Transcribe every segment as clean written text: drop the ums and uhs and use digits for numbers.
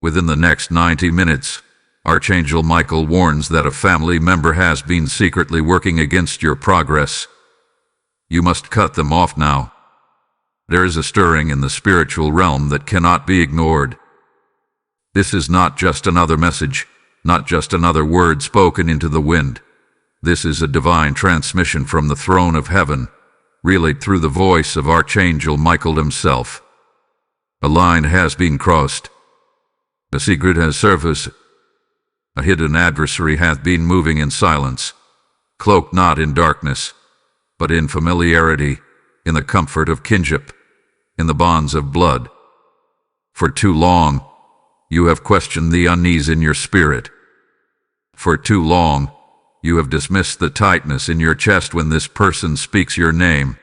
Within the next 90 minutes, Archangel Michael warns that a family member has been secretly working against your progress. You must cut them off now. There is a stirring in the spiritual realm that cannot be ignored. This is not just another message, not just another word spoken into the wind. This is a divine transmission from the throne of heaven, relayed through the voice of Archangel Michael himself. A line has been crossed. A secret has surfaced. A hidden adversary hath been moving in silence, cloaked not in darkness, but in familiarity, in the comfort of kinship, in the bonds of blood. For too long, you have questioned the unease in your spirit. For too long, you have dismissed the tightness in your chest when this person speaks your name.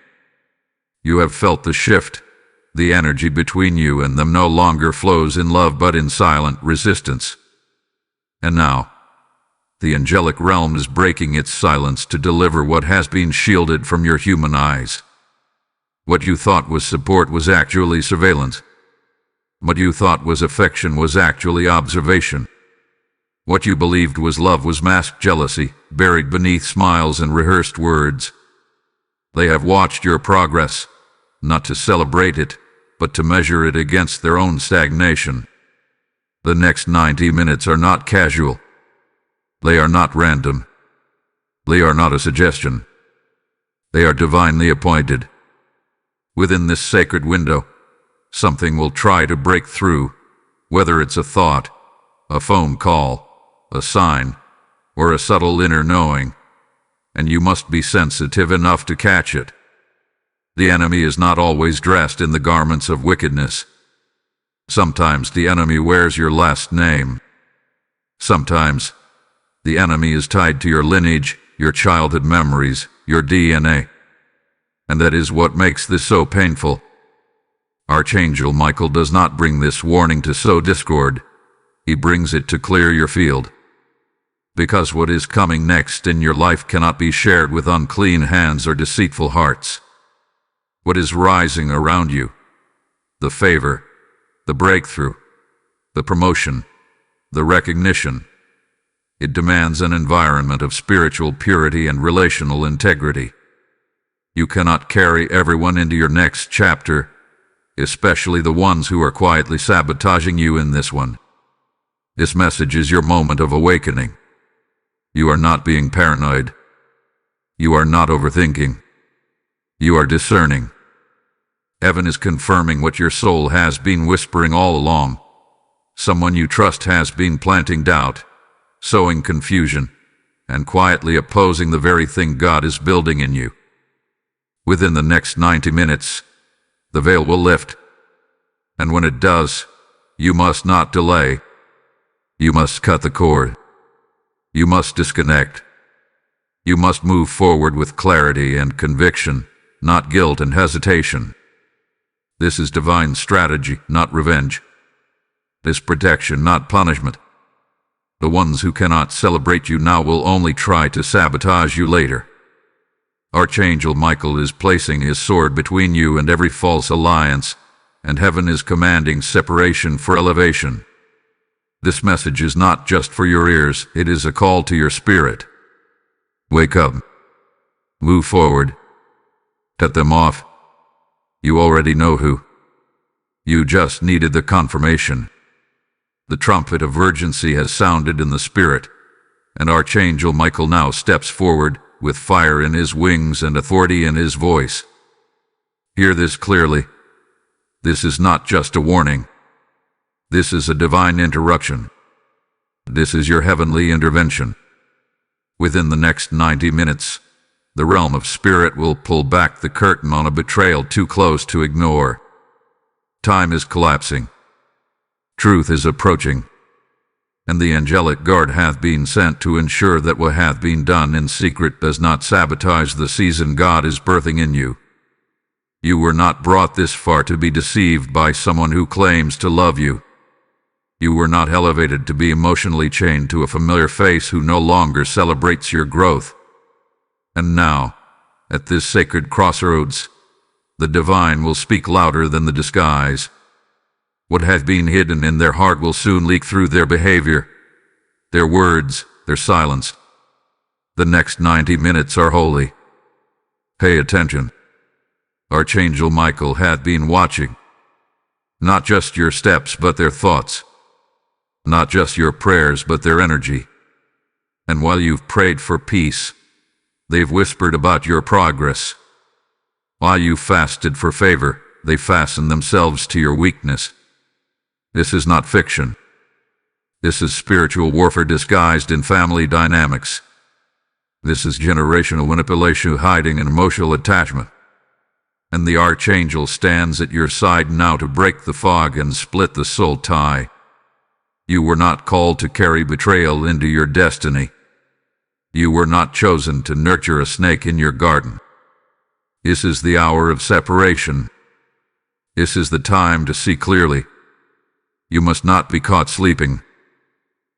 You have felt the shift. The energy between you and them no longer flows in love but in silent resistance. And now, the angelic realm is breaking its silence to deliver what has been shielded from your human eyes. What you thought was support was actually surveillance. What you thought was affection was actually observation. What you believed was love was masked jealousy, buried beneath smiles and rehearsed words. They have watched your progress, not to celebrate it, but to measure it against their own stagnation. The next 90 minutes are not casual. They are not random. They are not a suggestion. They are divinely appointed. Within this sacred window, something will try to break through, whether it's a thought, a phone call, a sign, or a subtle inner knowing, and you must be sensitive enough to catch it. The enemy is not always dressed in the garments of wickedness. Sometimes the enemy wears your last name. Sometimes the enemy is tied to your lineage, your childhood memories, your DNA. And that is what makes this so painful. Archangel Michael does not bring this warning to sow discord. He brings it to clear your field. Because what is coming next in your life cannot be shared with unclean hands or deceitful hearts. What is rising around you, the favor, the breakthrough, the promotion, the recognition, it demands an environment of spiritual purity and relational integrity. You cannot carry everyone into your next chapter, especially the ones who are quietly sabotaging you in this one. This message is your moment of awakening. You are not being paranoid. You are not overthinking. You are discerning. Heaven is confirming what your soul has been whispering all along. Someone you trust has been planting doubt, sowing confusion, and quietly opposing the very thing God is building in you. Within the next 90 minutes, the veil will lift. And when it does, you must not delay. You must cut the cord. You must disconnect. You must move forward with clarity and conviction, not guilt and hesitation. This is divine strategy, not revenge. This protection, not punishment. The ones who cannot celebrate you now will only try to sabotage you later. Archangel Michael is placing his sword between you and every false alliance, and heaven is commanding separation for elevation. This message is not just for your ears, it is a call to your spirit. Wake up. Move forward. Cut them off. You already know who. You just needed the confirmation. The trumpet of urgency has sounded in the spirit, and Archangel Michael now steps forward with fire in his wings and authority in his voice. Hear this clearly. This is not just a warning. This is a divine interruption. This is your heavenly intervention. Within the next 90 minutes, the realm of spirit will pull back the curtain on a betrayal too close to ignore. Time is collapsing. Truth is approaching. And the angelic guard hath been sent to ensure that what hath been done in secret does not sabotage the season God is birthing in you. You were not brought this far to be deceived by someone who claims to love you. You were not elevated to be emotionally chained to a familiar face who no longer celebrates your growth. And now, at this sacred crossroads, the divine will speak louder than the disguise. What has been hidden in their heart will soon leak through their behavior, their words, their silence. The next 90 minutes are holy. Pay attention. Archangel Michael had been watching. Not just your steps, but their thoughts. Not just your prayers, but their energy. And while you've prayed for peace, they've whispered about your progress. While you fasted for favor, they fastened themselves to your weakness. This is not fiction. This is spiritual warfare disguised in family dynamics. This is generational manipulation hiding in emotional attachment. And the Archangel stands at your side now to break the fog and split the soul tie. You were not called to carry betrayal into your destiny. You were not chosen to nurture a snake in your garden. This is the hour of separation. This is the time to see clearly. You must not be caught sleeping.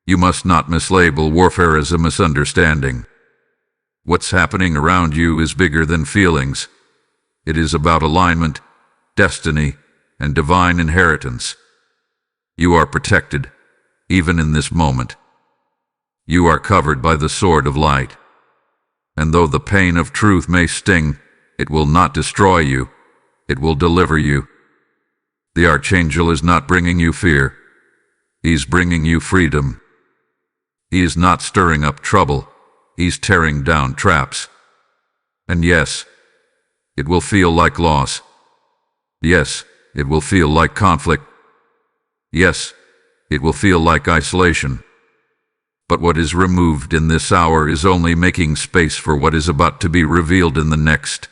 You must not mislabel warfare as a misunderstanding. What's happening around you is bigger than feelings. It is about alignment, destiny, and divine inheritance. You are protected, even in this moment. You are covered by the sword of light. And though the pain of truth may sting, it will not destroy you. It will deliver you. The Archangel is not bringing you fear. He's bringing you freedom. He is not stirring up trouble. He's tearing down traps. And yes, it will feel like loss. Yes, it will feel like conflict. Yes, it will feel like isolation. But what is removed in this hour is only making space for what is about to be revealed in the next.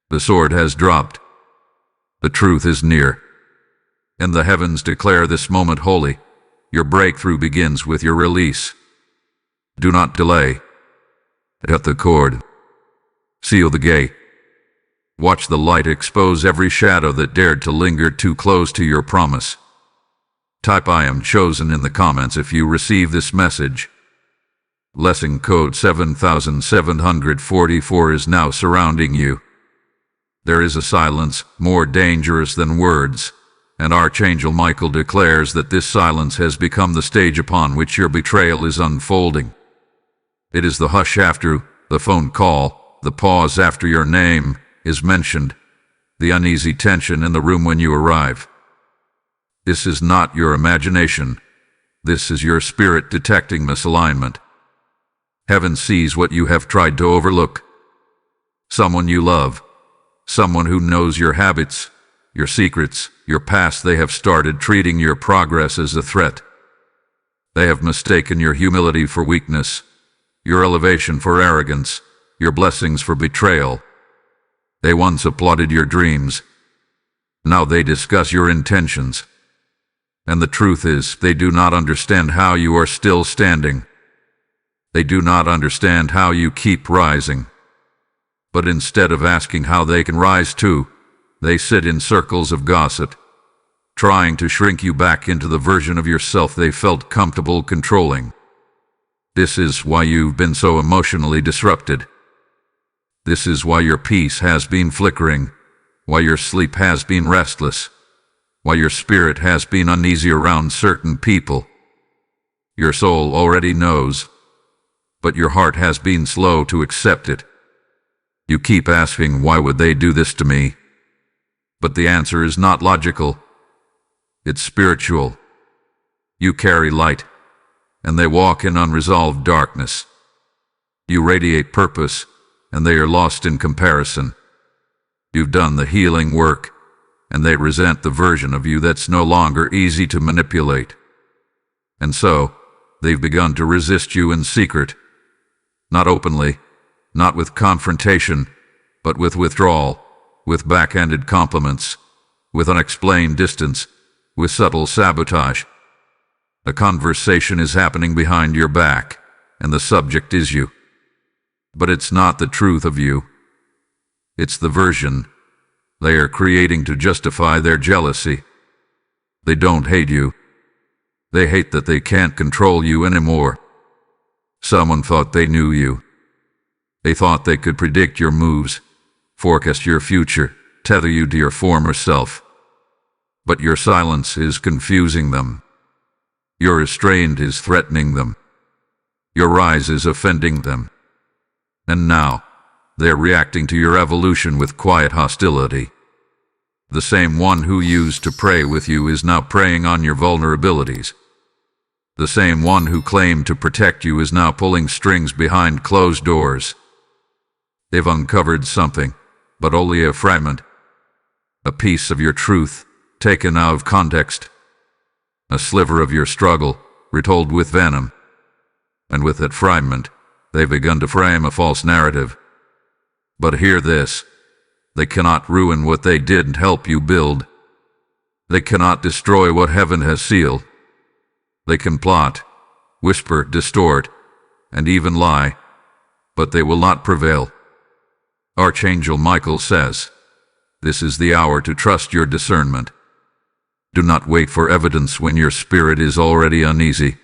The sword has dropped. The truth is near. And the heavens declare this moment holy. Your breakthrough begins with your release. Do not delay. Cut the cord. Seal the gate. Watch the light expose every shadow that dared to linger too close to your promise. Type "I am chosen" in the comments if you receive this message. Lesson code 7744 is now surrounding you. There is a silence more dangerous than words, and Archangel Michael declares that this silence has become the stage upon which your betrayal is unfolding. It is the hush after the phone call, the pause after your name is mentioned, the uneasy tension in the room when you arrive. This is not your imagination. This is your spirit detecting misalignment. Heaven sees what you have tried to overlook. Someone you love, someone who knows your habits, your secrets, your past. They have started treating your progress as a threat. They have mistaken your humility for weakness, your elevation for arrogance, your blessings for betrayal. They once applauded your dreams. Now they discuss your intentions. And the truth is, they do not understand how you are still standing. They do not understand how you keep rising. But instead of asking how they can rise too, they sit in circles of gossip, trying to shrink you back into the version of yourself they felt comfortable controlling. This is why you've been so emotionally disrupted. This is why your peace has been flickering, why your sleep has been restless, why your spirit has been uneasy around certain people. Your soul already knows, but your heart has been slow to accept it. You keep asking, why would they do this to me? But the answer is not logical. It's spiritual. You carry light, and they walk in unresolved darkness. You radiate purpose, and they are lost in comparison. You've done the healing work, and they resent the version of you that's no longer easy to manipulate. And so, they've begun to resist you in secret. Not openly, not with confrontation, but with withdrawal, with backhanded compliments, with unexplained distance, with subtle sabotage. A conversation is happening behind your back, and the subject is you. But it's not the truth of you. It's the version they are creating to justify their jealousy. They don't hate you. They hate that they can't control you anymore. Someone thought they knew you. They thought they could predict your moves, forecast your future, tether you to your former self. But your silence is confusing them. Your restraint is threatening them. Your rise is offending them. And now, they're reacting to your evolution with quiet hostility. The same one who used to prey with you is now preying on your vulnerabilities. The same one who claimed to protect you is now pulling strings behind closed doors. They've uncovered something, but only a fragment. A piece of your truth, taken out of context. A sliver of your struggle, retold with venom. And with that fragment, they've begun to frame a false narrative. But hear this. They cannot ruin what they didn't help you build. They cannot destroy what heaven has sealed. They can plot, whisper, distort, and even lie, but they will not prevail. Archangel Michael says, "This is the hour to trust your discernment. Do not wait for evidence when your spirit is already uneasy.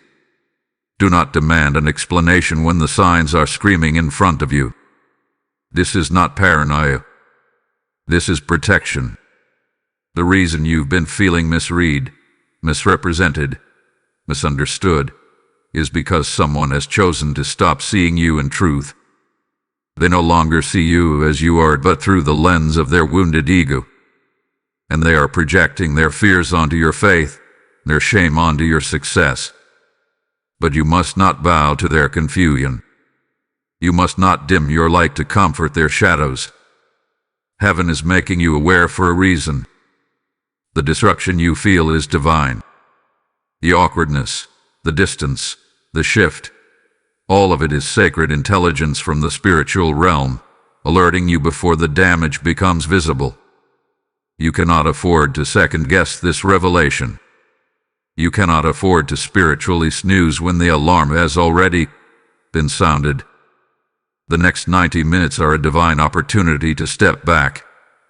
Do not demand an explanation when the signs are screaming in front of you. This is not paranoia. This is protection. The reason you've been feeling misread, misrepresented, misunderstood, is because someone has chosen to stop seeing you in truth. They no longer see you as you are, but through the lens of their wounded ego. And they are projecting their fears onto your faith, their shame onto your success. But you must not bow to their confusion. You must not dim your light to comfort their shadows. Heaven is making you aware for a reason. The disruption you feel is divine. The awkwardness, the distance, the shift, all of it is sacred intelligence from the spiritual realm, alerting you before the damage becomes visible. You cannot afford to second-guess this revelation. You cannot afford to spiritually snooze when the alarm has already been sounded. The next 90 minutes are a divine opportunity to step back,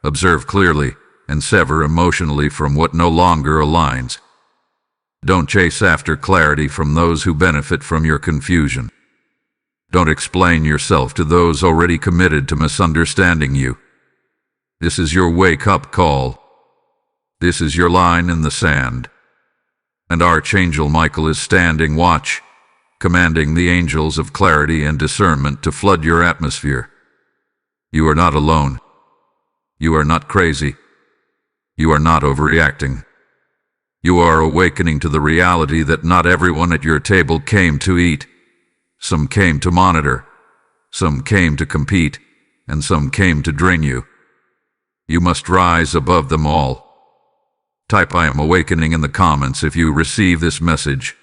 observe clearly, and sever emotionally from what no longer aligns. Don't chase after clarity from those who benefit from your confusion. Don't explain yourself to those already committed to misunderstanding you. This is your wake-up call. This is your line in the sand. And Archangel Michael is standing watch, commanding the angels of clarity and discernment to flood your atmosphere. You are not alone. You are not crazy. You are not overreacting. You are awakening to the reality that not everyone at your table came to eat. Some came to monitor. Some came to compete. And some came to drain you. You must rise above them all. Type "I am awakening" in the comments if you receive this message.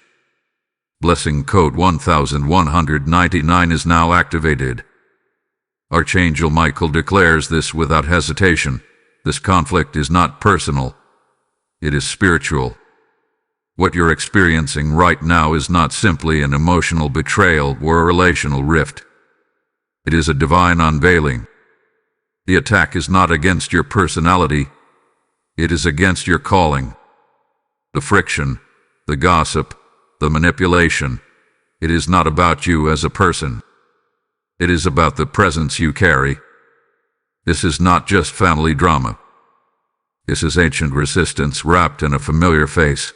Blessing code 1199 is now activated. Archangel Michael declares this without hesitation. This conflict is not personal. It is spiritual. What you're experiencing right now is not simply an emotional betrayal or a relational rift. It is a divine unveiling. The attack is not against your personality. It is against your calling. The friction, the gossip, the manipulation, it is not about you as a person. It is about the presence you carry. This is not just family drama. This is ancient resistance wrapped in a familiar face.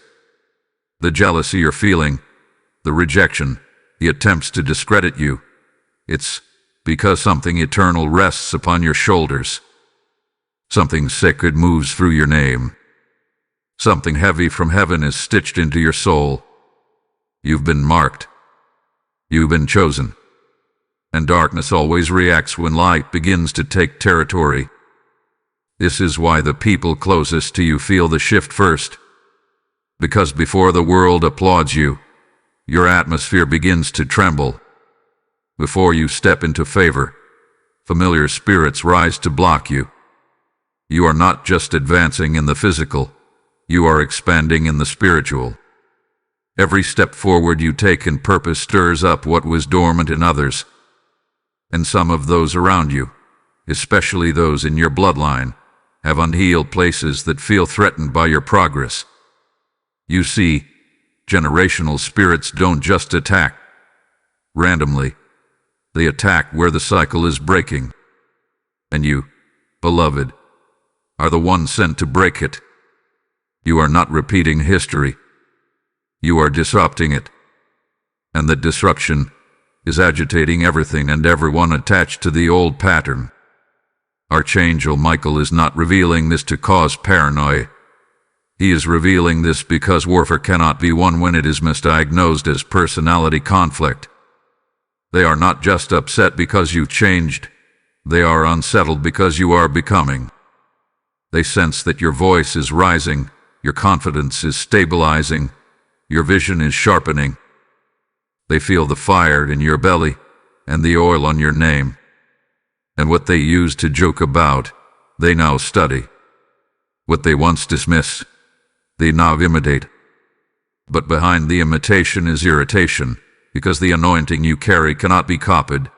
The jealousy you're feeling, the rejection, the attempts to discredit you, it's because something eternal rests upon your shoulders. Something sacred moves through your name. Something heavy from heaven is stitched into your soul. You've been marked. You've been chosen. And darkness always reacts when light begins to take territory. This is why the people closest to you feel the shift first. Because before the world applauds you, your atmosphere begins to tremble. Before you step into favor, familiar spirits rise to block you. You are not just advancing in the physical, you are expanding in the spiritual. Every step forward you take in purpose stirs up what was dormant in others. And some of those around you, especially those in your bloodline, have unhealed places that feel threatened by your progress. You see, generational spirits don't just attack randomly. They attack where the cycle is breaking. And you, beloved, are the one sent to break it. You are not repeating history. You are disrupting it. And the disruption is agitating everything and everyone attached to the old pattern. Archangel Michael is not revealing this to cause paranoia. He is revealing this because warfare cannot be won when it is misdiagnosed as personality conflict. They are not just upset because you changed. They are unsettled because you are becoming. They sense that your voice is rising, your confidence is stabilizing, your vision is sharpening. They feel the fire in your belly and the oil on your name. And what they used to joke about, they now study. What they once dismissed, they now imitate. But behind the imitation is irritation, because the anointing you carry cannot be copied.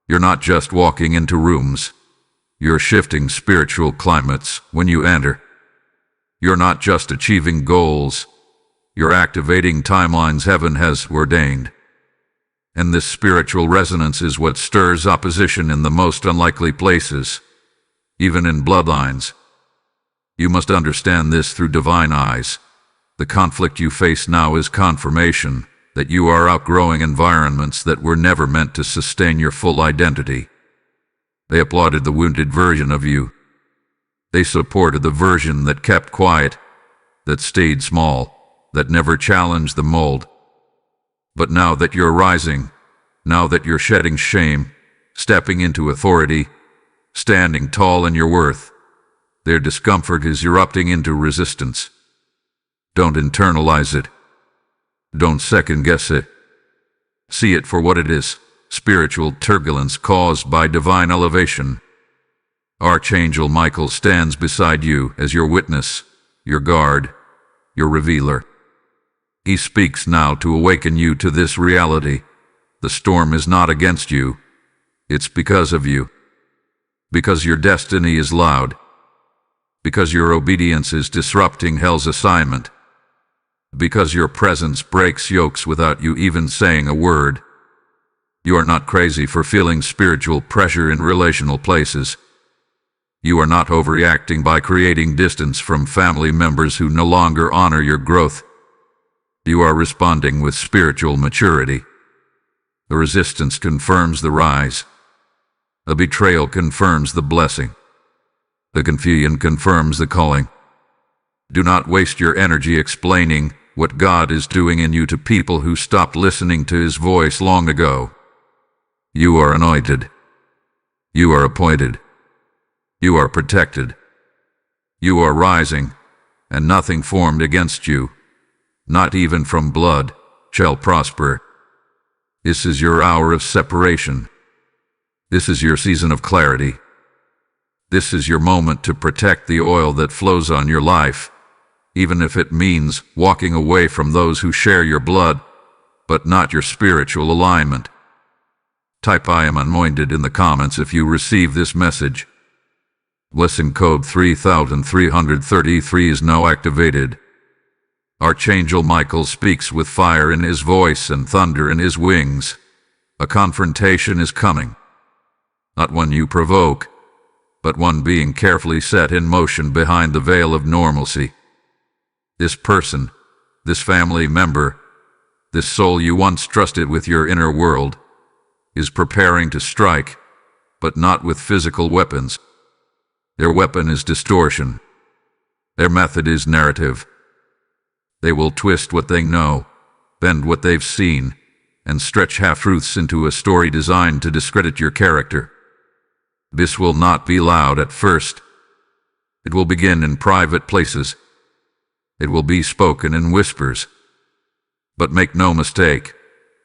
You're not just walking into rooms. You're shifting spiritual climates when you enter. You're not just achieving goals. You're activating timelines heaven has ordained. And this spiritual resonance is what stirs opposition in the most unlikely places, even in bloodlines. You must understand this through divine eyes. The conflict you face now is confirmation that you are outgrowing environments that were never meant to sustain your full identity. They applauded the wounded version of you. They supported the version that kept quiet, that stayed small, that never challenged the mold. But now that you're rising, now that you're shedding shame, stepping into authority, standing tall in your worth, their discomfort is erupting into resistance. Don't internalize it. Don't second-guess it. See it for what it is, spiritual turbulence caused by divine elevation. Archangel Michael stands beside you as your witness, your guard, your revealer. He speaks now to awaken you to this reality. The storm is not against you. It's because of you. Because your destiny is loud. Because your obedience is disrupting hell's assignment. Because your presence breaks yokes without you even saying a word. You are not crazy for feeling spiritual pressure in relational places. You are not overreacting by creating distance from family members who no longer honor your growth. You are responding with spiritual maturity. The resistance confirms the rise. The betrayal confirms the blessing. The confusion confirms the calling. Do not waste your energy explaining what God is doing in you to people who stopped listening to His voice long ago. You are anointed. You are appointed. You are protected. You are rising, and nothing formed against you, not even from blood, shall prosper. This is your hour of separation. This is your season of clarity. This is your moment to protect the oil that flows on your life, even if it means walking away from those who share your blood, but not your spiritual alignment. Type I am anointed in the comments if you receive this message. Blessing code 3333 is now activated. Archangel Michael speaks with fire in his voice and thunder in his wings. A confrontation is coming. Not one you provoke, but one being carefully set in motion behind the veil of normalcy. This person, this family member, this soul you once trusted with your inner world, is preparing to strike, but not with physical weapons. Their weapon is distortion. Their method is narrative. They will twist what they know, bend what they've seen, and stretch half-truths into a story designed to discredit your character. This will not be loud at first. It will begin in private places. It will be spoken in whispers. But make no mistake,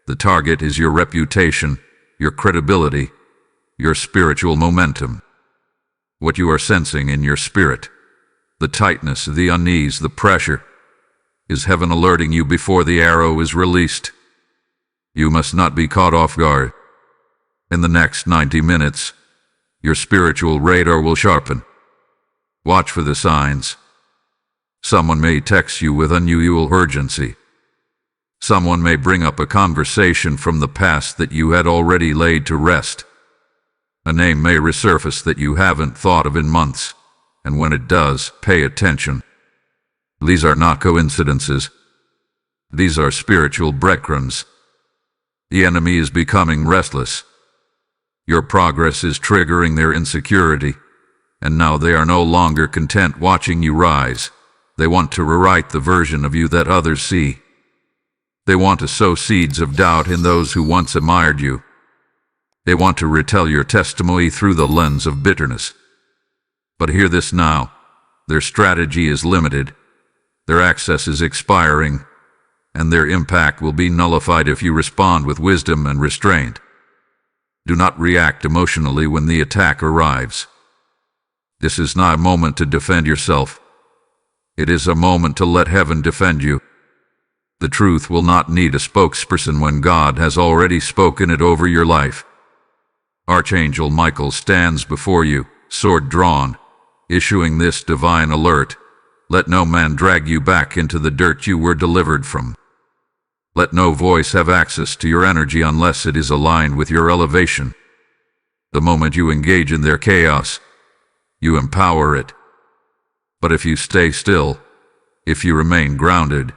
the target is your reputation, your credibility, your spiritual momentum. What you are sensing in your spirit, the tightness, the unease, the pressure, is heaven alerting you before the arrow is released. You must not be caught off guard. In the next 90 minutes, your spiritual radar will sharpen. Watch for the signs. Someone may text you with unusual urgency. Someone may bring up a conversation from the past that you had already laid to rest. A name may resurface that you haven't thought of in months, and when it does, pay attention. These are not coincidences. These are spiritual breadcrumbs. The enemy is becoming restless. Your progress is triggering their insecurity, and now they are no longer content watching you rise. They want to rewrite the version of you that others see. They want to sow seeds of doubt in those who once admired you. They want to retell your testimony through the lens of bitterness. But hear this now. Their strategy is limited. Their access is expiring, and their impact will be nullified if you respond with wisdom and restraint. Do not react emotionally when the attack arrives. This is not a moment to defend yourself. It is a moment to let heaven defend you. The truth will not need a spokesperson when God has already spoken it over your life. Archangel Michael stands before you, sword drawn, issuing this divine alert. Let no man drag you back into the dirt you were delivered from. Let no voice have access to your energy unless it is aligned with your elevation. The moment you engage in their chaos, you empower it. But if you stay still, if you remain grounded,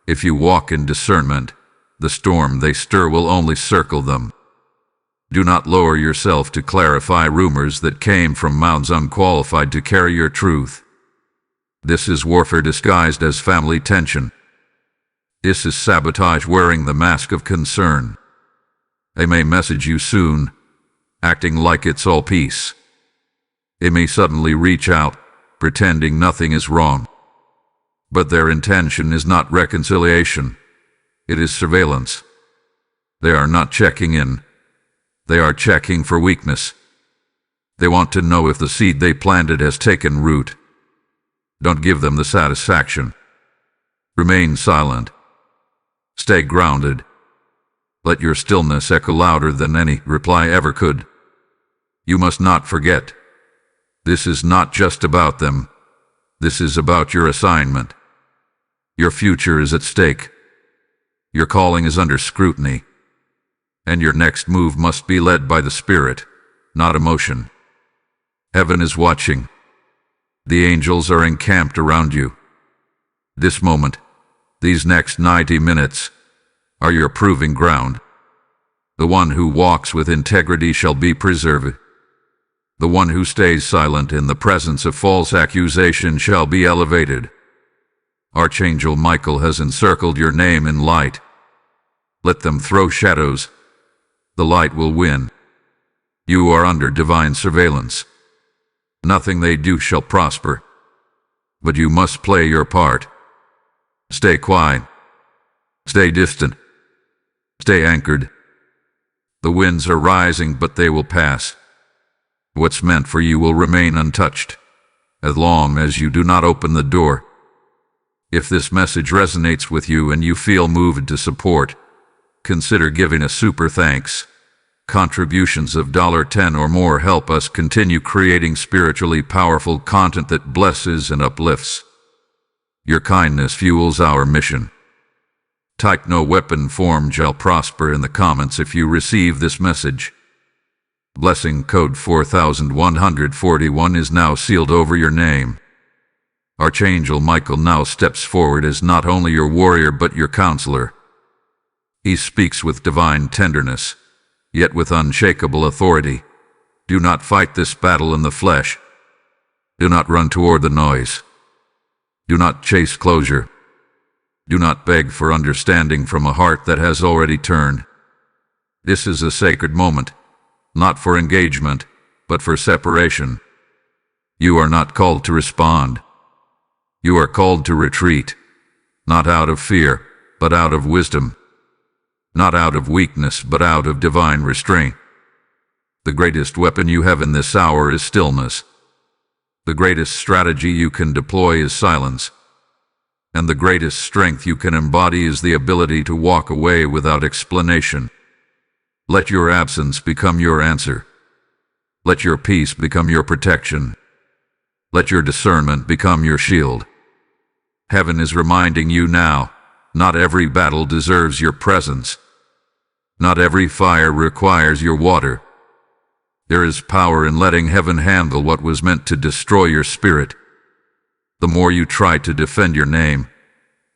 if you walk in discernment, the storm they stir will only circle them. Do not lower yourself to clarify rumors that came from mouths unqualified to carry your truth. This is warfare disguised as family tension. This is sabotage wearing the mask of concern. They may message you soon, acting like it's all peace. They may suddenly reach out, pretending nothing is wrong. But their intention is not reconciliation. It is surveillance. They are not checking in. They are checking for weakness. They want to know if the seed they planted has taken root. Don't give them the satisfaction. Remain silent. Stay grounded. Let your stillness echo louder than any reply ever could. You must not forget. This is not just about them. This is about your assignment. Your future is at stake. Your calling is under scrutiny. And your next move must be led by the Spirit, not emotion. Heaven is watching. The angels are encamped around you. This moment, these next 90 minutes, are your proving ground. The one who walks with integrity shall be preserved. The one who stays silent in the presence of false accusation shall be elevated. Archangel Michael has encircled your name in light. Let them throw shadows. The light will win. You are under divine surveillance. Nothing they do shall prosper. But you must play your part. Stay quiet. Stay distant. Stay anchored. The winds are rising, but they will pass. What's meant for you will remain untouched, as long as you do not open the door. If this message resonates with you and you feel moved to support, consider giving a super thanks. Contributions of $10 or more help us continue creating spiritually powerful content that blesses and uplifts. Your kindness fuels our mission. Type "no weapon formed shall prosper" in the comments if you receive this message. Blessing code 4141 is now sealed over your name. Archangel Michael now steps forward as not only your warrior but your counselor. He speaks with divine tenderness, yet with unshakable authority. Do not fight this battle in the flesh. Do not run toward the noise. Do not chase closure. Do not beg for understanding from a heart that has already turned. This is a sacred moment, not for engagement, but for separation. You are not called to respond. You are called to retreat, not out of fear, but out of wisdom. Not out of weakness, but out of divine restraint. The greatest weapon you have in this hour is stillness. The greatest strategy you can deploy is silence. And the greatest strength you can embody is the ability to walk away without explanation. Let your absence become your answer. Let your peace become your protection. Let your discernment become your shield. Heaven is reminding you now, not every battle deserves your presence. Not every fire requires your water. There is power in letting heaven handle what was meant to destroy your spirit. The more you try to defend your name,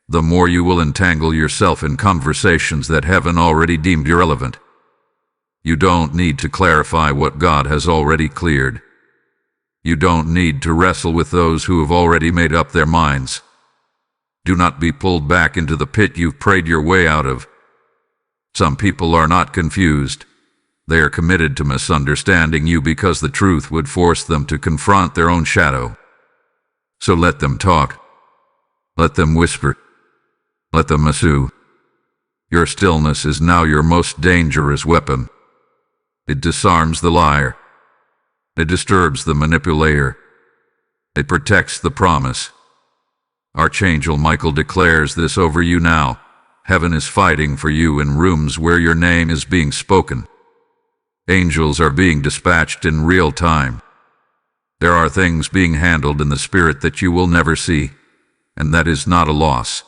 the more you will entangle yourself in conversations that heaven already deemed irrelevant. You don't need to clarify what God has already cleared. You don't need to wrestle with those who have already made up their minds. Do not be pulled back into the pit you've prayed your way out of. Some people are not confused. They are committed to misunderstanding you because the truth would force them to confront their own shadow. So let them talk. Let them whisper. Let them assume. Your stillness is now your most dangerous weapon. It disarms the liar. It disturbs the manipulator. It protects the promise. Archangel Michael declares this over you now. Heaven is fighting for you in rooms where your name is being spoken. Angels are being dispatched in real time. There are things being handled in the spirit that you will never see, and that is not a loss.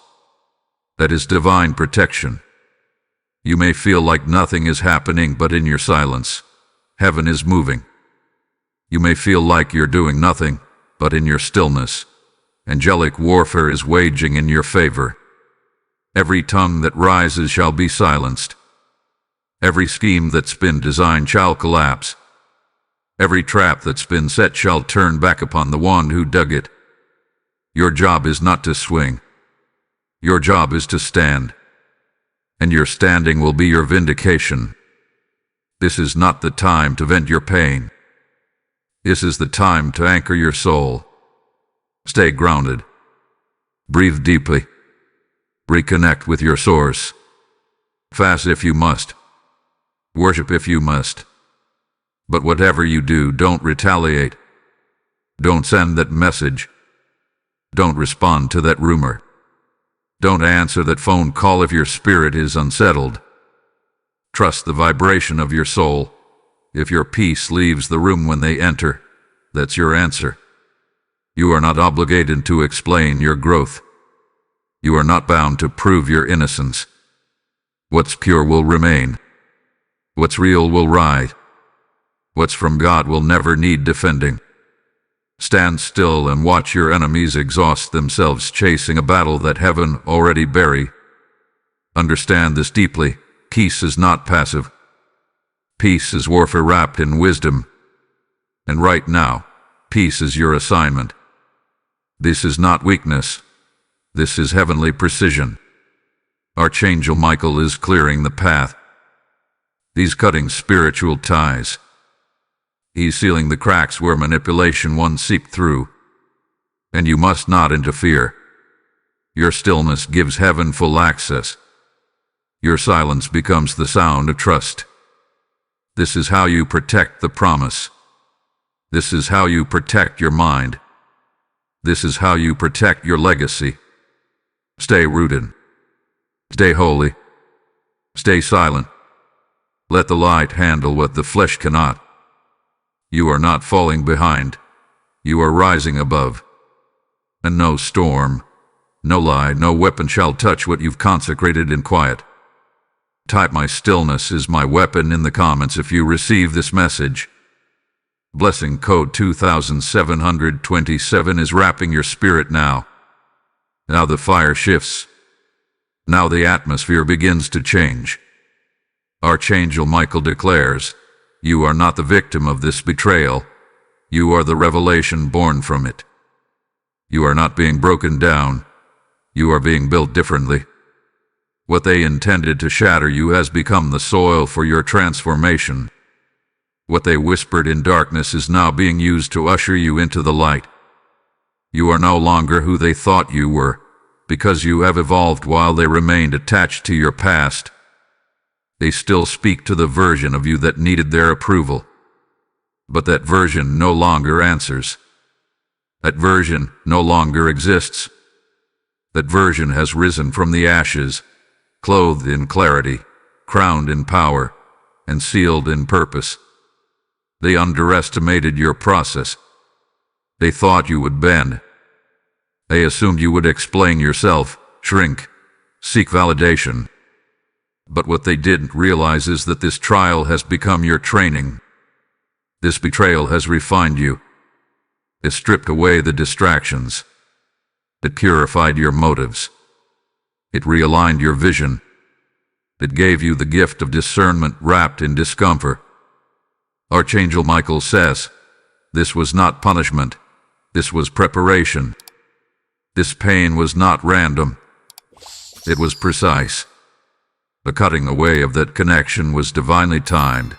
That is divine protection. You may feel like nothing is happening, but in your silence, heaven is moving. You may feel like you're doing nothing, but in your stillness, angelic warfare is waging in your favor. Every tongue that rises shall be silenced. Every scheme that's been designed shall collapse. Every trap that's been set shall turn back upon the one who dug it. Your job is not to swing. Your job is to stand. And your standing will be your vindication. This is not the time to vent your pain. This is the time to anchor your soul. Stay grounded. Breathe deeply. Reconnect with your source. Fast if you must. Worship if you must. But whatever you do, don't retaliate. Don't send that message. Don't respond to that rumor. Don't answer that phone call if your spirit is unsettled. Trust the vibration of your soul. If your peace leaves the room when they enter, that's your answer. You are not obligated to explain your growth. You are not bound to prove your innocence. What's pure will remain. What's real will ride. What's from God will never need defending. Stand still and watch your enemies exhaust themselves chasing a battle that heaven already bury. Understand this deeply. Peace is not passive. Peace is warfare wrapped in wisdom. And right now, peace is your assignment. This is not weakness. This is heavenly precision. Archangel Michael is clearing the path. He's cutting spiritual ties. He's sealing the cracks where manipulation once seeped through. And you must not interfere. Your stillness gives heaven full access. Your silence becomes the sound of trust. This is how you protect the promise. This is how you protect your mind. This is how you protect your legacy. Stay rooted. Stay holy. Stay silent. Let the light handle what the flesh cannot. You are not falling behind. You are rising above. And no storm, no lie, no weapon shall touch what you've consecrated in quiet. Type "my stillness is my weapon" in the comments if you receive this message. Blessing code 2727 is wrapping your spirit now. Now the fire shifts. Now the atmosphere begins to change. Archangel Michael declares, you are not the victim of this betrayal. You are the revelation born from it. You are not being broken down. You are being built differently. What they intended to shatter you has become the soil for your transformation. What they whispered in darkness is now being used to usher you into the light. You are no longer who they thought you were, because you have evolved while they remained attached to your past. They still speak to the version of you that needed their approval. But that version no longer answers. That version no longer exists. That version has risen from the ashes, clothed in clarity, crowned in power, and sealed in purpose. They underestimated your process. They thought you would bend. They assumed you would explain yourself, shrink, seek validation. But what they didn't realize is that this trial has become your training. This betrayal has refined you. It stripped away the distractions. It purified your motives. It realigned your vision. It gave you the gift of discernment wrapped in discomfort. Archangel Michael says, this was not punishment. This was preparation. This pain was not random. It was precise. The cutting away of that connection was divinely timed.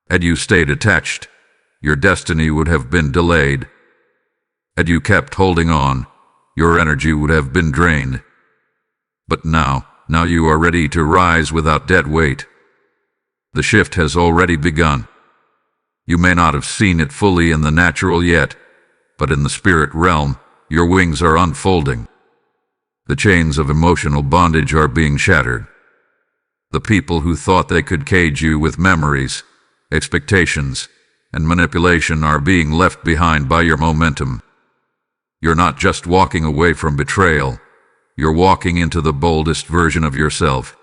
Had you stayed attached, your destiny would have been delayed. Had you kept holding on, your energy would have been drained. But now you are ready to rise without dead weight. The shift has already begun. You may not have seen it fully in the natural yet, but in the spirit realm, your wings are unfolding. The chains of emotional bondage are being shattered. The people who thought they could cage you with memories, expectations, and manipulation are being left behind by your momentum. You're not just walking away from betrayal. You're walking into the boldest version of yourself.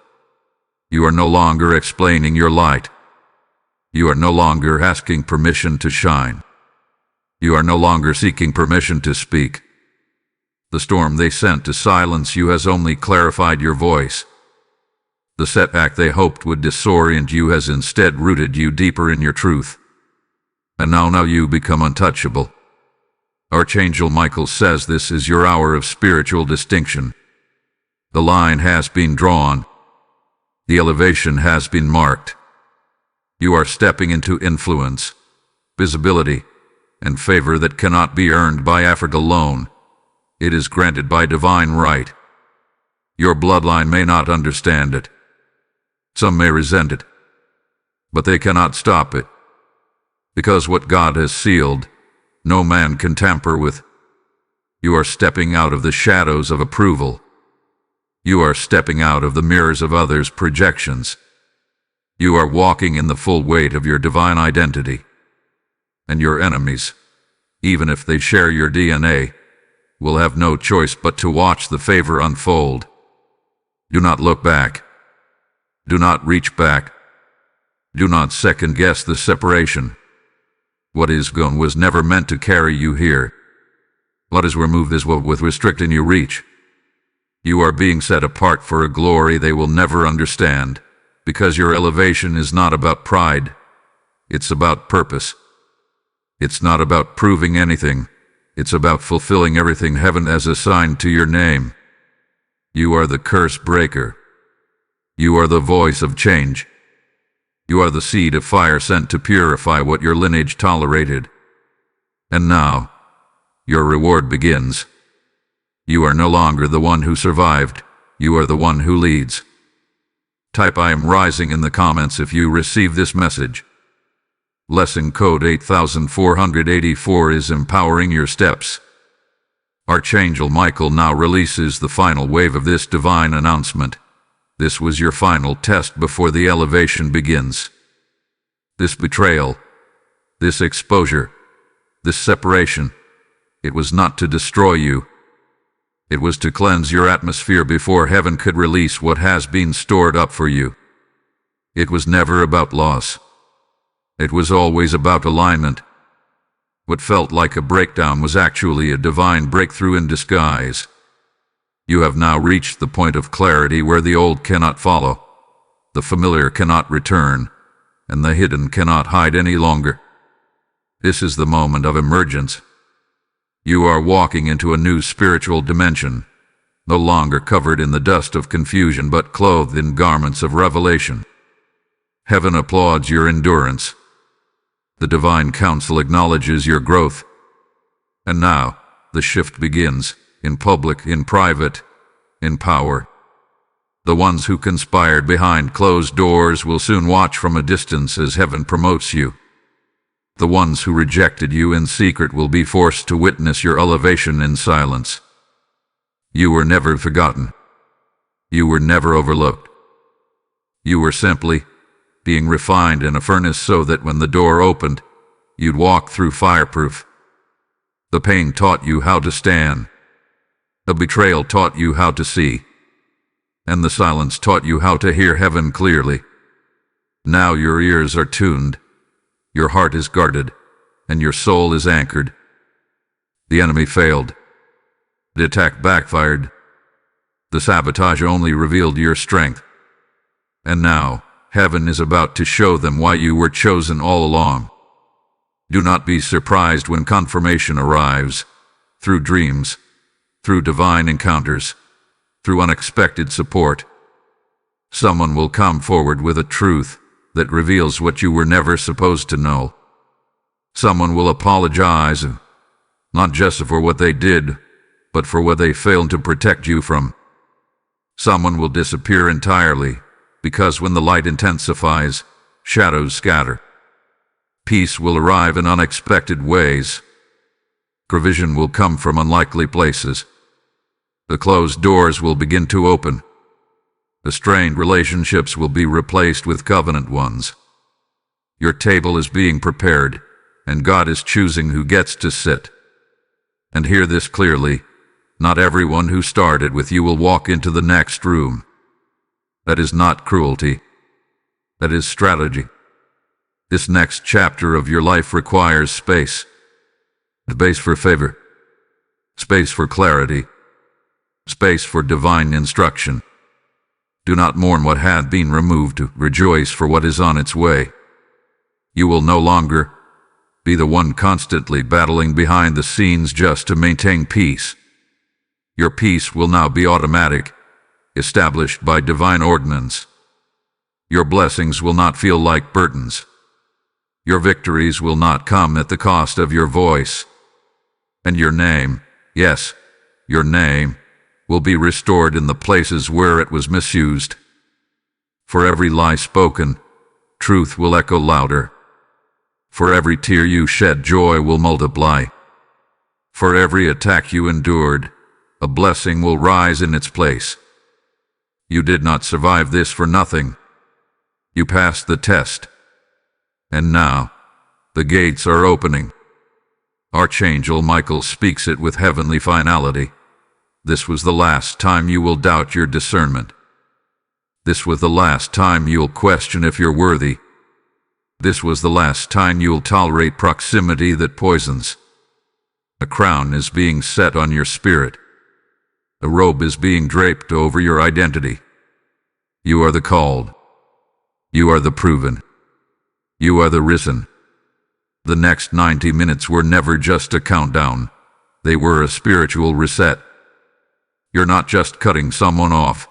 You are no longer explaining your light. You are no longer asking permission to shine. You are no longer seeking permission to speak. The storm they sent to silence you has only clarified your voice. The setback they hoped would disorient you has instead rooted you deeper in your truth. And now you become untouchable. Archangel Michael says this is your hour of spiritual distinction. The line has been drawn. The elevation has been marked. You are stepping into influence, visibility, and favor that cannot be earned by effort alone. It is granted by divine right. Your bloodline may not understand it. Some may resent it. But they cannot stop it. Because what God has sealed, no man can tamper with. You are stepping out of the shadows of approval. You are stepping out of the mirrors of others' projections. You are walking in the full weight of your divine identity. And your enemies, even if they share your DNA, will have no choice but to watch the favor unfold. Do not look back. Do not reach back. Do not second-guess the separation. What is gone was never meant to carry you here. What is removed is what was restricting your reach. You are being set apart for a glory they will never understand, because your elevation is not about pride. It's about purpose. It's not about proving anything. It's about fulfilling everything heaven has assigned to your name. You are the curse breaker. You are the voice of change. You are the seed of fire sent to purify what your lineage tolerated. And now, your reward begins. You are no longer the one who survived. You are the one who leads. Type I am rising in the comments if you receive this message. Lesson code 8484 is empowering your steps. Archangel Michael now releases the final wave of this divine announcement. This was your final test before the elevation begins. This betrayal, this exposure, this separation, it was not to destroy you. It was to cleanse your atmosphere before heaven could release what has been stored up for you. It was never about loss. It was always about alignment. What felt like a breakdown was actually a divine breakthrough in disguise. You have now reached the point of clarity where the old cannot follow, the familiar cannot return, and the hidden cannot hide any longer. This is the moment of emergence. You are walking into a new spiritual dimension, no longer covered in the dust of confusion but clothed in garments of revelation. Heaven applauds your endurance. The divine council acknowledges your growth. And now, the shift begins, in public, in private, in power. The ones who conspired behind closed doors will soon watch from a distance as heaven promotes you. The ones who rejected you in secret will be forced to witness your elevation in silence. You were never forgotten. You were never overlooked. You were simply being refined in a furnace so that when the door opened, you'd walk through fireproof. The pain taught you how to stand. The betrayal taught you how to see. And the silence taught you how to hear heaven clearly. Now your ears are tuned. Your heart is guarded, and your soul is anchored. The enemy failed. The attack backfired. The sabotage only revealed your strength. And now, heaven is about to show them why you were chosen all along. Do not be surprised when confirmation arrives, through dreams, through divine encounters, through unexpected support. Someone will come forward with a truth that reveals what you were never supposed to know. Someone will apologize, not just for what they did, but for what they failed to protect you from. Someone will disappear entirely, because when the light intensifies, shadows scatter. Peace will arrive in unexpected ways. Provision will come from unlikely places. The closed doors will begin to open. The strained relationships will be replaced with covenant ones. Your table is being prepared, and God is choosing who gets to sit. And hear this clearly, not everyone who started with you will walk into the next room. That is not cruelty. That is strategy. This next chapter of your life requires space. Space for favor. Space for clarity. Space for divine instruction. Do not mourn what had been removed, rejoice for what is on its way. You will no longer be the one constantly battling behind the scenes just to maintain peace. Your peace will now be automatic, established by divine ordinance. Your blessings will not feel like burdens. Your victories will not come at the cost of your voice. And your name, yes, your name, will be restored in the places where it was misused. For every lie spoken, truth will echo louder. For every tear you shed, joy will multiply. For every attack you endured, a blessing will rise in its place. You did not survive this for nothing. You passed the test. And now, the gates are opening. Archangel Michael speaks it with heavenly finality. This was the last time you will doubt your discernment. This was the last time you'll question if you're worthy. This was the last time you'll tolerate proximity that poisons. A crown is being set on your spirit. A robe is being draped over your identity. You are the called. You are the proven. You are the risen. The next 90 minutes were never just a countdown. They were a spiritual reset. You're not just cutting someone off.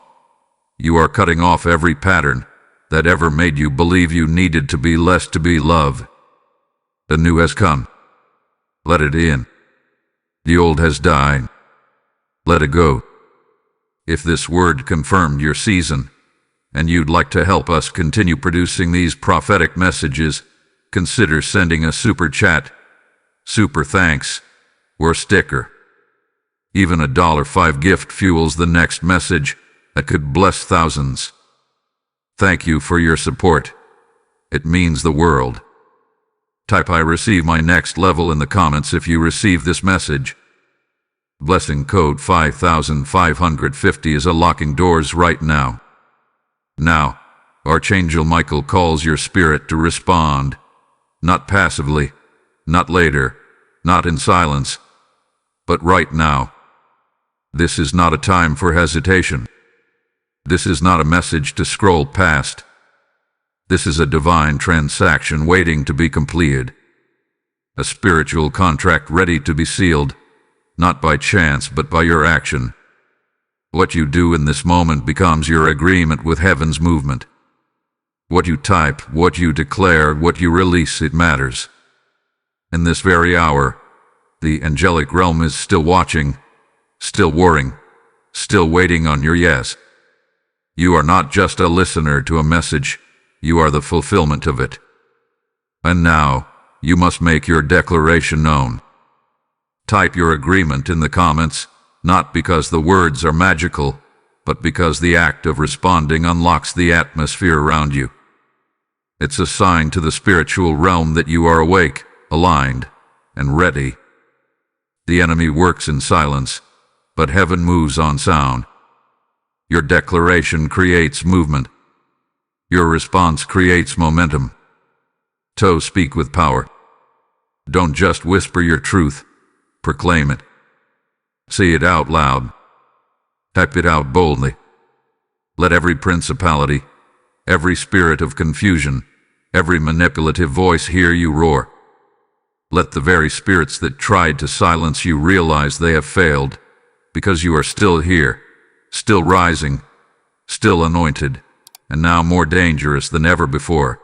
You are cutting off every pattern that ever made you believe you needed to be less to be loved. The new has come. Let it in. The old has died. Let it go. If this word confirmed your season, and you'd like to help us continue producing these prophetic messages, consider sending a super chat, super thanks, or sticker. Even a $5 gift fuels the next message that could bless thousands. Thank you for your support. It means the world. Type "I receive my next level" in the comments if you receive this message. Blessing code 5550 is unlocking doors right now. Now, Archangel Michael calls your spirit to respond. Not passively, not later, not in silence, but right now. This is not a time for hesitation. This is not a message to scroll past. This is a divine transaction waiting to be completed. A spiritual contract ready to be sealed, not by chance but by your action. What you do in this moment becomes your agreement with heaven's movement. What you type, what you declare, what you release, it matters. In this very hour, the angelic realm is still watching, still warring, still waiting on your yes. You are not just a listener to a message, you are the fulfillment of it. And now, you must make your declaration known. Type your agreement in the comments, not because the words are magical, but because the act of responding unlocks the atmosphere around you. It's a sign to the spiritual realm that you are awake, aligned, and ready. The enemy works in silence, but heaven moves on sound. Your declaration creates movement. Your response creates momentum. So speak with power. Don't just whisper your truth, proclaim it. Say it out loud. Type it out boldly. Let every principality, every spirit of confusion, every manipulative voice hear you roar. Let the very spirits that tried to silence you realize they have failed, because you are still here, still rising, still anointed, and now more dangerous than ever before.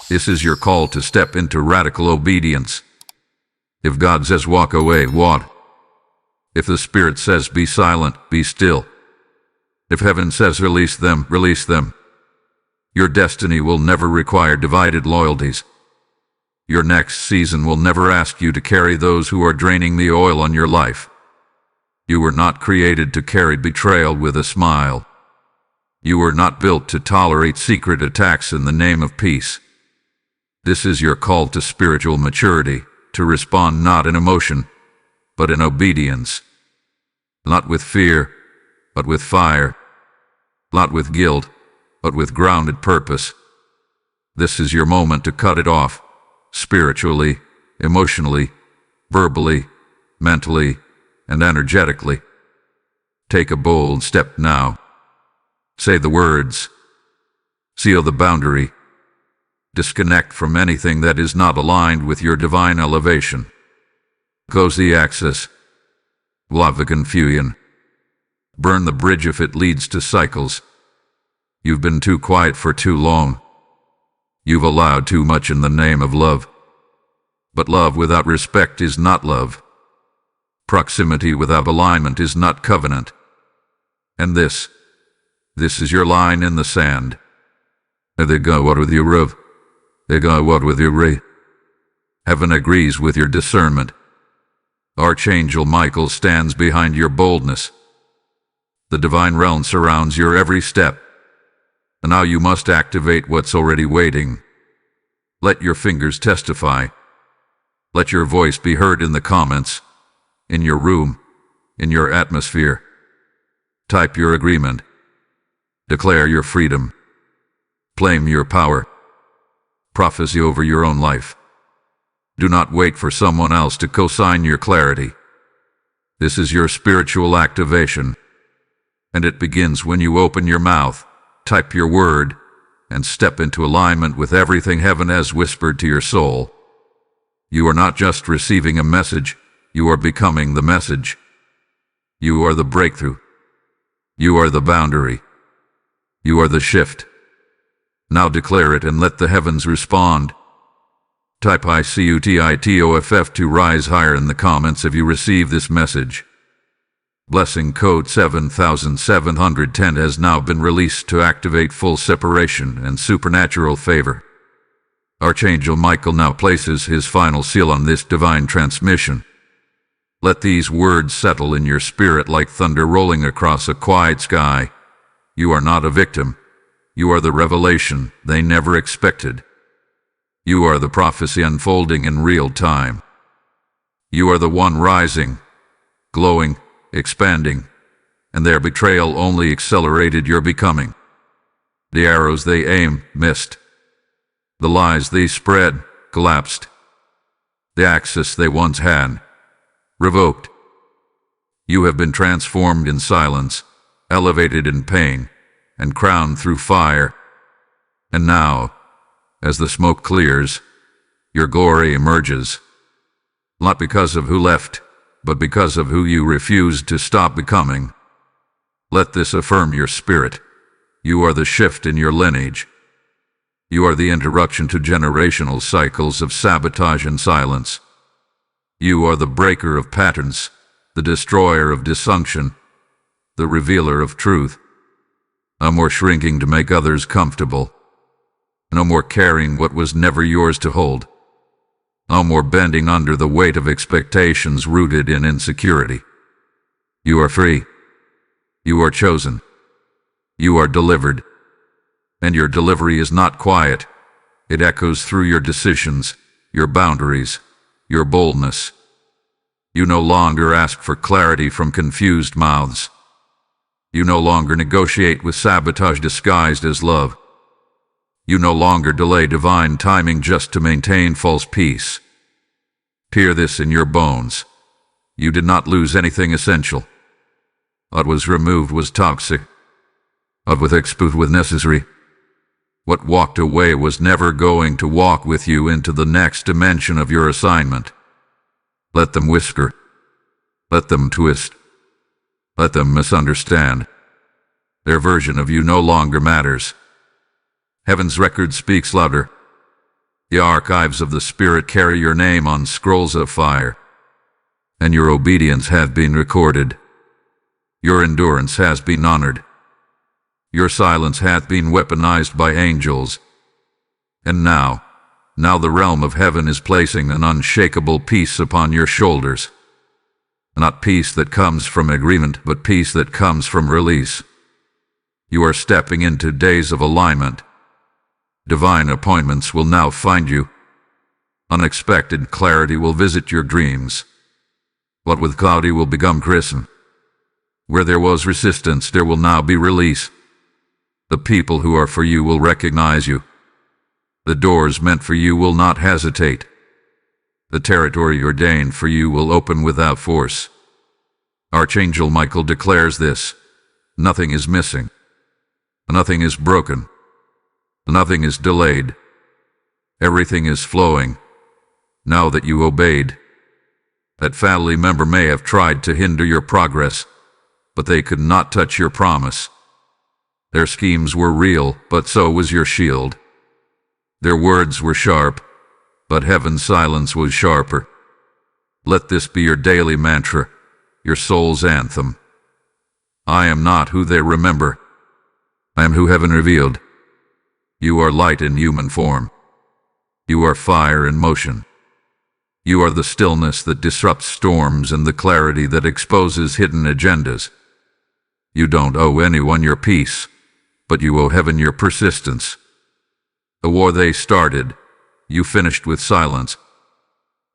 This is your call to step into radical obedience. If God says walk away, walk. If the Spirit says be silent, be still. If heaven says release them, release them. Your destiny will never require divided loyalties. Your next season will never ask you to carry those who are draining the oil on your life. You were not created to carry betrayal with a smile. You were not built to tolerate secret attacks in the name of peace. This is your call to spiritual maturity, to respond not in emotion, but in obedience. Not with fear, but with fire. Not with guilt, but with grounded purpose. This is your moment to cut it off, spiritually, emotionally, verbally, mentally, and energetically. Take a bold step now. Say the words. Seal the boundary. Disconnect from anything that is not aligned with your divine elevation. Close the access. Love the confusion. Burn the bridge if it leads to cycles. You've been too quiet for too long. You've allowed too much in the name of love. But love without respect is not love. Proximity without alignment is not covenant. And this is your line in the sand. They go what with your roof. They go what with your ray. Heaven agrees with your discernment. Archangel Michael stands behind your boldness. The divine realm surrounds your every step. And now you must activate what's already waiting. Let your fingers testify. Let your voice be heard in the comments, in your room, in your atmosphere. Type your agreement. Declare your freedom. Claim your power. Prophecy over your own life. Do not wait for someone else to co-sign your clarity. This is your spiritual activation, and it begins when you open your mouth, type your word, and step into alignment with everything heaven has whispered to your soul. You are not just receiving a message, you are becoming the message. You are the breakthrough. You are the boundary. You are the shift. Now declare it and let the heavens respond. Type ICUTITOFF to rise higher in the comments if you receive this message. Blessing code 7710 has now been released to activate full separation and supernatural favor. Archangel Michael now places his final seal on this divine transmission. Let these words settle in your spirit like thunder rolling across a quiet sky. You are not a victim. You are the revelation they never expected. You are the prophecy unfolding in real time. You are the one rising, glowing, expanding, and their betrayal only accelerated your becoming. The arrows they aimed missed. The lies they spread collapsed. The access they once had revoked. You have been transformed in silence, elevated in pain, and crowned through fire. And now, as the smoke clears, your glory emerges, not because of who left, but because of who you refused to stop becoming. Let this affirm your spirit. You are the shift in your lineage. You are the interruption to generational cycles of sabotage and silence. You are the breaker of patterns, the destroyer of dysfunction, the revealer of truth. No more shrinking to make others comfortable. No more carrying what was never yours to hold. No more bending under the weight of expectations rooted in insecurity. You are free. You are chosen. You are delivered. And your delivery is not quiet. It echoes through your decisions, your boundaries, your boldness. You no longer ask for clarity from confused mouths. You no longer negotiate with sabotage disguised as love. You no longer delay divine timing just to maintain false peace. Hear this in your bones. You did not lose anything essential. What was removed was toxic. What was exposed was necessary. What walked away was never going to walk with you into the next dimension of your assignment. Let them whisper. Let them twist. Let them misunderstand. Their version of you no longer matters. Heaven's record speaks louder. The archives of the Spirit carry your name on scrolls of fire, and your obedience has been recorded. Your endurance has been honored. Your silence hath been weaponized by angels. And now the realm of heaven is placing an unshakable peace upon your shoulders. Not peace that comes from agreement, but peace that comes from release. You are stepping into days of alignment. Divine appointments will now find you. Unexpected clarity will visit your dreams. What was cloudy will become crisp. Where there was resistance, there will now be release. The people who are for you will recognize you. The doors meant for you will not hesitate. The territory ordained for you will open without force. Archangel Michael declares this: nothing is missing. Nothing is broken. Nothing is delayed. Everything is flowing. Now that you obeyed. That family member may have tried to hinder your progress, but they could not touch your promise. Their schemes were real, but so was your shield. Their words were sharp, but heaven's silence was sharper. Let this be your daily mantra, your soul's anthem. I am not who they remember. I am who heaven revealed. You are light in human form. You are fire in motion. You are the stillness that disrupts storms and the clarity that exposes hidden agendas. You don't owe anyone your peace, but you owe heaven your persistence. The war they started, you finished with silence.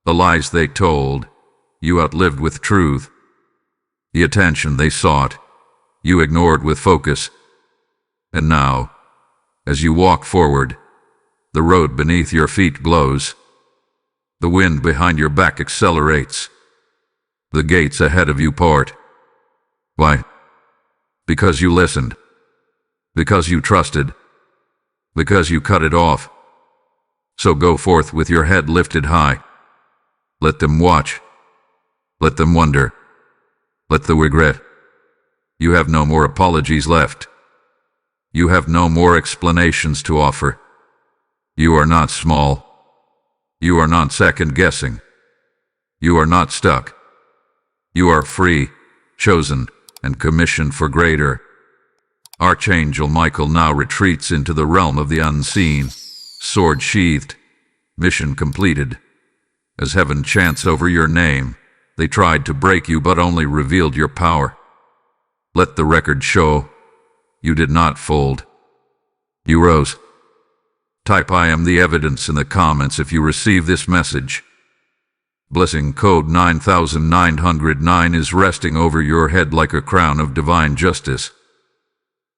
The lies they told, you outlived with truth. The attention they sought, you ignored with focus. And now, as you walk forward, the road beneath your feet glows. The wind behind your back accelerates. The gates ahead of you part. Why? Because you listened. Because you trusted. Because you cut it off. So go forth with your head lifted high. Let them watch. Let them wonder. Let them regret. You have no more apologies left. You have no more explanations to offer. You are not small. You are not second-guessing. You are not stuck. You are free, chosen, and commissioned for greater. Archangel Michael now retreats into the realm of the unseen, sword sheathed, mission completed. As heaven chants over your name, they tried to break you but only revealed your power. Let the record show, you did not fold. You rose. Type I am the evidence in the comments if you receive this message. Blessing code 9909 is resting over your head like a crown of divine justice.